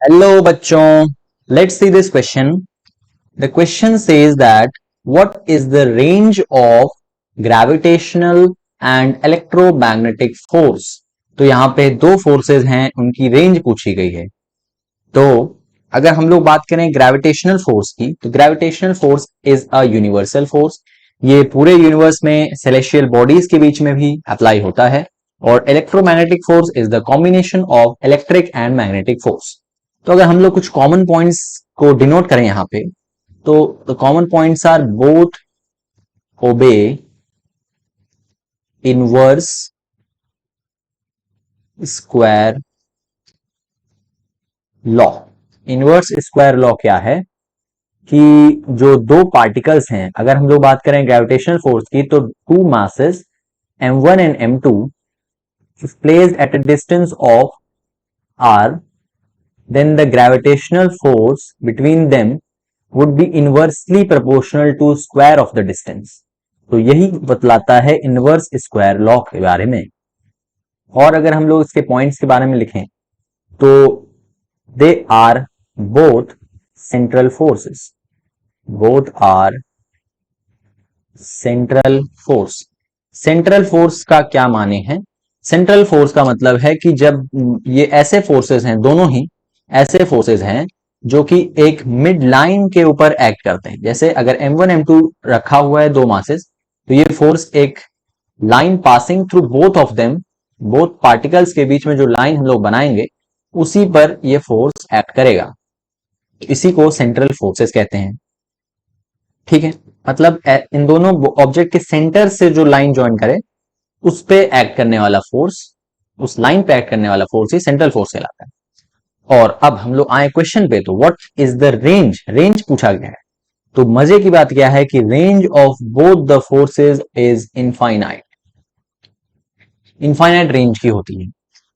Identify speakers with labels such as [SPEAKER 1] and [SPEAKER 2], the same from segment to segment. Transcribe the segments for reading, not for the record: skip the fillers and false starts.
[SPEAKER 1] Hello bachon, let's see this question. The question says that what is the range of gravitational and electromagnetic force? तो यहाँ पे दो forces हैं, उनकी range पूछी गई है। तो अगर हम लोग बात करें ग्रेविटेशनल फोर्स की, तो gravitational force is a universal force. ये पूरे यूनिवर्स में सेलेस्टियल बॉडीज के बीच में भी अप्लाई होता है। और electromagnetic force is the combination of electric and magnetic force. तो अगर हम लोग कुछ कॉमन पॉइंट्स को डिनोट करें यहाँ पे, तो the common points are both obey inverse square law. Inverse square law क्या है कि जो दो पार्टिकल्स हैं, अगर हम लोग बात करें ग्रेविटेशनल फोर्स की, तो two masses m1 and m2 placed at a distance of r, then the gravitational force between them would be inversely proportional to square of the distance। तो यही बतलाता है इनवर्स स्क्वायर लॉ के बारे में। और अगर हम लोग इसके पॉइंट्स के बारे में लिखें, तो they are both central forces. Both are central force. Central force का क्या माने हैं? सेंट्रल फोर्स का मतलब है कि जब ये ऐसे फोर्सेस हैं, दोनों ही ऐसे फोर्सेस हैं जो कि एक मिड लाइन के ऊपर एक्ट करते हैं। जैसे अगर m1 m2 रखा हुआ है दो मासेस, तो ये फोर्स एक line passing through both of them, both particles के बीच में जो लाइन हम लोग बनाएंगे, उसी पर ये फोर्स एक्ट करेगा। इसी को सेंट्रल फोर्सेस कहते हैं। ठीक है, मतलब इन दोनों ऑब्जेक्ट के सेंटर से जो लाइन ज्वाइन करे, उस पे एक्ट करने वाला फोर्स, उस लाइन पे एक्ट करने वाला फोर्स ही सेंट्रल फोर्स कहलाता है। और अब हम लोग आए क्वेश्चन पे, तो what is the range? Range पूछा गया है। तो मजे की बात क्या है कि range of both the forces is infinite. Infinite range की होती है।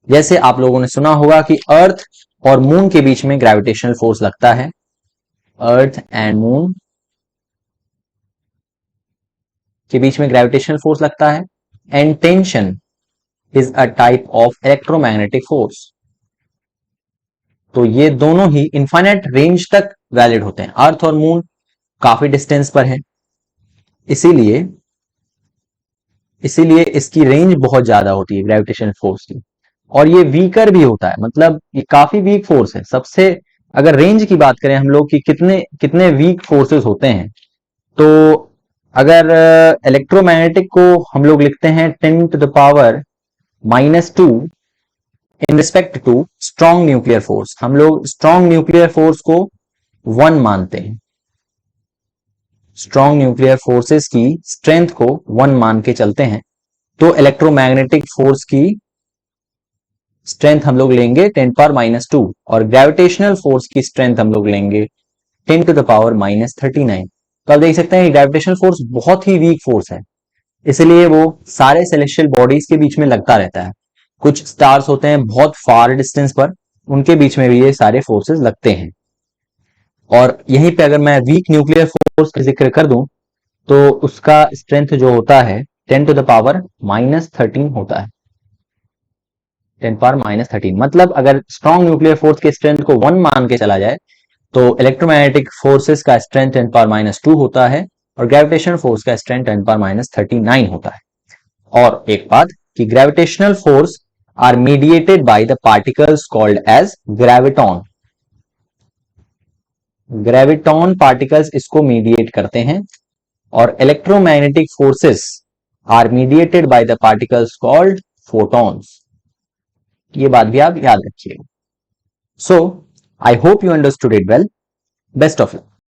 [SPEAKER 1] जैसे आप लोगों ने सुना होगा कि अर्थ और मून के बीच में ग्रेविटेशनल फोर्स लगता है। अर्थ एंड मून के बीच में ग्रेविटेशनल फोर्स लगता है। And tension is a type of electromagnetic force. तो ये दोनों ही इनफाइनाइट रेंज तक वैलिड होते हैं। अर्थ और मून काफी डिस्टेंस पर है, इसीलिए इसीलिए इसकी रेंज बहुत ज्यादा होती है ग्रेविटेशनल फोर्स की। और ये वीकर भी होता है, मतलब ये काफी वीक फोर्स है। सबसे अगर रेंज की बात करें हम लोग कि कितने कितने वीक फोर्सेस होते हैं, तो अगर इलेक्ट्रोमैग्नेटिक को हम लोग लिखते हैं 10 to the power -2 in respect to strong nuclear force. हम लोग स्ट्रॉन्ग न्यूक्लियर फोर्स को 1 मानते हैं। स्ट्रॉन्ग न्यूक्लियर फोर्सेस की स्ट्रेंथ को 1 मान के चलते हैं। तो इलेक्ट्रोमैग्नेटिक फोर्स की स्ट्रेंथ हम लोग लेंगे 10⁻², और ग्रेविटेशनल फोर्स की स्ट्रेंथ हम लोग लेंगे 10 to the power -39। तो आप देख सकते हैं ग्रेविटेशनल फोर्स बहुत ही वीक फोर्स है, इसलिए वो सारे सेलेस्टियल बॉडीज के बीच में लगता रहता है। कुछ स्टार्स होते हैं बहुत फार डिस्टेंस पर, उनके बीच में भी ये सारे फोर्सेस लगते हैं। और यहीं पे अगर मैं वीक न्यूक्लियर फोर्स का जिक्र कर दूं, तो उसका स्ट्रेंथ जो होता है 10 to the power -13 होता है। 10⁻13 मतलब अगर स्ट्रॉन्ग न्यूक्लियर फोर्स के स्ट्रेंथ को 1 मान के चला जाए, तो इलेक्ट्रोमैग्नेटिक फोर्सेस का स्ट्रेंथ 10⁻² होता है, और ग्रेविटेशनल फोर्स का स्ट्रेंथ 10⁻39 होता है। और एक बात कि gravitational force are mediated by the particles called as graviton. Graviton particles इसको मीडिएट करते हैं। और electromagnetic forces are mediated by the particles called photons. ये बात भी आप याद रखिएगा। So I hope you understood it well. Best of luck.